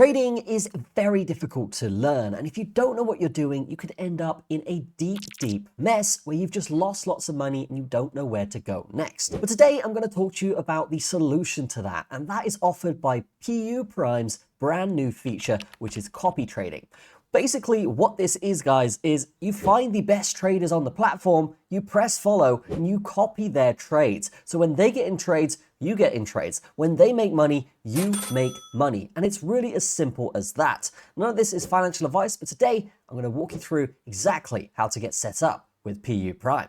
Trading is very difficult to learn, and if you don't know what you're doing, you could end up in a deep mess where you've just lost lots of money and you don't know where to go next. But today I'm going to talk to you about the solution to that, and that is offered by PU Prime's brand new feature, which is copy trading. Basically, what this is, guys, is you find the best traders on the platform, you press follow, and you copy their trades. So when they get in trades, you get in trades. When they make money, you make money. And it's really as simple as that. None of this is financial advice, but today I'm going to walk you through exactly how to get set up with PU Prime.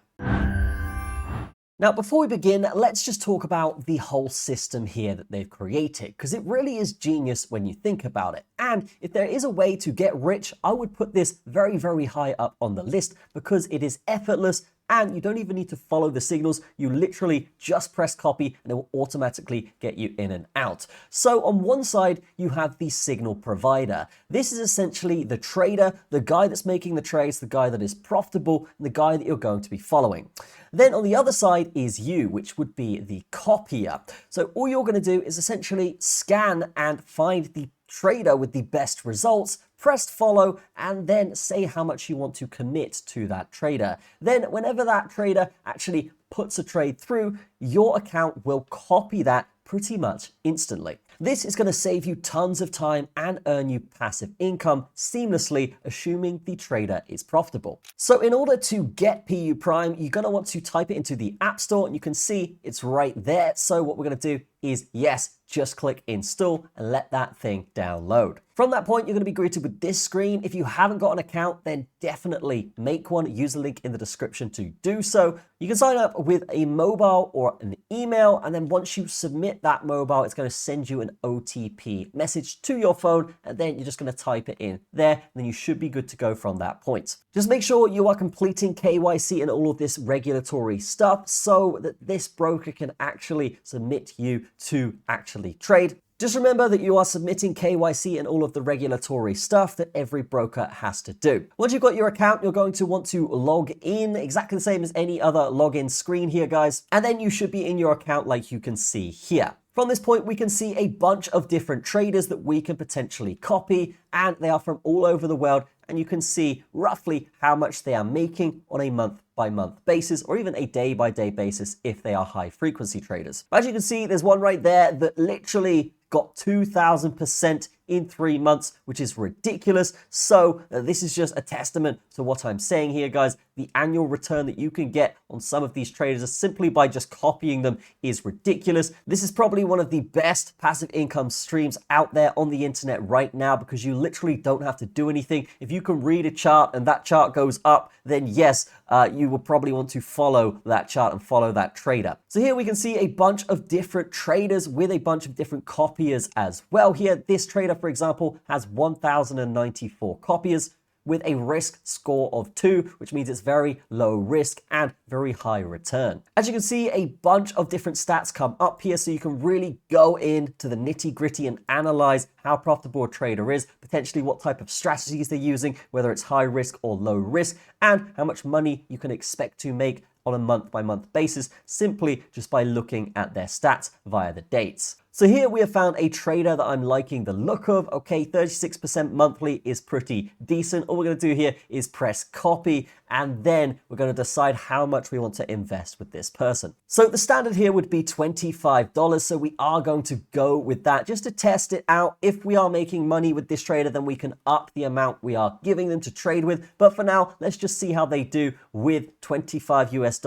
Now, before we begin, let's just talk about the whole system here that they've created, because it really is genius when you think about it. And if there is a way to get rich, I would put this very high up on the list because it is effortless and you don't even need to follow the signals. You literally just press copy and it will automatically get you in and out. So on one side, you have the signal provider. This is essentially the trader, the guy that's making the trades, the guy that is profitable, and the guy that you're going to be following. Then on the other side is you, which would be the copier. So all you're going to do is essentially scan and find the trader with the best results, press follow, and then say how much you want to commit to that trader. Then whenever that trader actually puts a trade through, your account will copy that pretty much instantly. This is going to save you tons of time and earn you passive income seamlessly, assuming the trader is profitable. So in order to get PU Prime, you're going to want to type it into the App Store, and you can see it's right there. So what we're going to do is, yes, just click install and let that thing download. From that point, you're going to be greeted with this screen. If you haven't got an account, then definitely make one. Use the link in the description to do so. You can sign up with a mobile or an email, and then once you submit that mobile, it's going to send you an OTP message to your phone, and then you're just going to type it in there, and then you should be good to go from that point. Just make sure you are completing KYC and all of this regulatory stuff so that this broker can actually submit you to actually trade. Just remember that you are submitting KYC and all of the regulatory stuff that every broker has to do. Once you've got your account, you're going to want to log in exactly the same as any other login screen here, guys. And then you should be in your account like you can see here. From this point, we can see a bunch of different traders that we can potentially copy, and they are from all over the world. And you can see roughly how much they are making on a month-by-month basis, or even a day-by-day basis if they are high-frequency traders. As you can see, there's one right there that literally got 2,000% in 3 months, which is ridiculous. So this is just a testament to what I'm saying here, guys. The annual return that you can get on some of these traders simply by just copying them is ridiculous. This is probably one of the best passive income streams out there on the internet right now, because you literally don't have to do anything. If you can read a chart and that chart goes up, then yes, you will probably want to follow that chart and follow that trader. So here we can see a bunch of different traders with a bunch of different copiers as well. Here, this trader, for example, has 1,094 copiers with a risk score of 2, which means it's very low risk and very high return. As you can see, a bunch of different stats come up here, so you can really go into the nitty-gritty and analyze how profitable a trader is, potentially what type of strategies they're using, whether it's high risk or low risk, and how much money you can expect to make on a month-by-month basis, simply just by looking at their stats via the dates. So here we have found a trader that I'm liking the look of. Okay, 36% monthly is pretty decent. All we're going to do here is press copy, and then we're going to decide how much we want to invest with this person. So the standard here would be $25. So we are going to go with that just to test it out. If we are making money with this trader, then we can up the amount we are giving them to trade with. But for now, let's just see how they do with $25 US.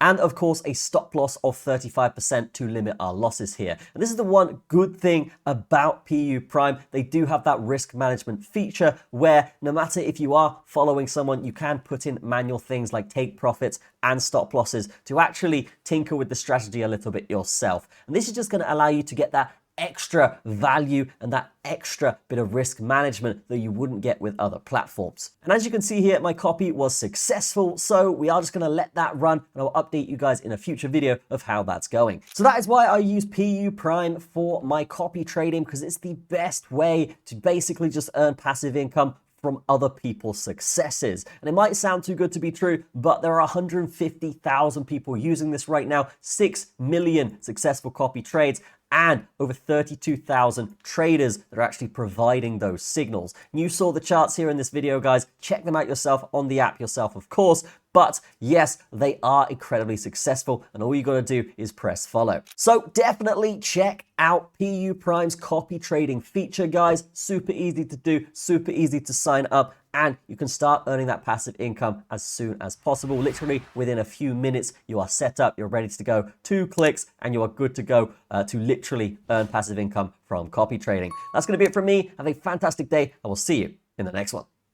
And of course, a stop loss of 35% to limit our losses here. And this is the one good thing about PU Prime. They do have that risk management feature where no matter if you are following someone, you can put in manual things like take profits and stop losses to actually tinker with the strategy a little bit yourself. And this is just going to allow you to get that extra value and that extra bit of risk management that you wouldn't get with other platforms. And as you can see here, my copy was successful, so we are just going to let that run, and I'll update you guys in a future video of how that's going. So that is why I use PU Prime for my copy trading, because it's the best way to basically just earn passive income from other people's successes. And it might sound too good to be true, but there are 150,000 people using this right now, 6 million successful copy trades, and over 32,000 traders that are actually providing those signals. And you saw the charts here in this video, guys. Check them out yourself on the app yourself, of course. But yes, they are incredibly successful, and all you got to do is press follow. So definitely check out PU Prime's copy trading feature, guys. Super easy to do, super easy to sign up, and you can start earning that passive income as soon as possible. Literally within a few minutes, you are set up, you're ready to go. 2 clicks, and you are good to go to literally earn passive income from copy trading. That's going to be it from me. Have a fantastic day, and we'll see you in the next one.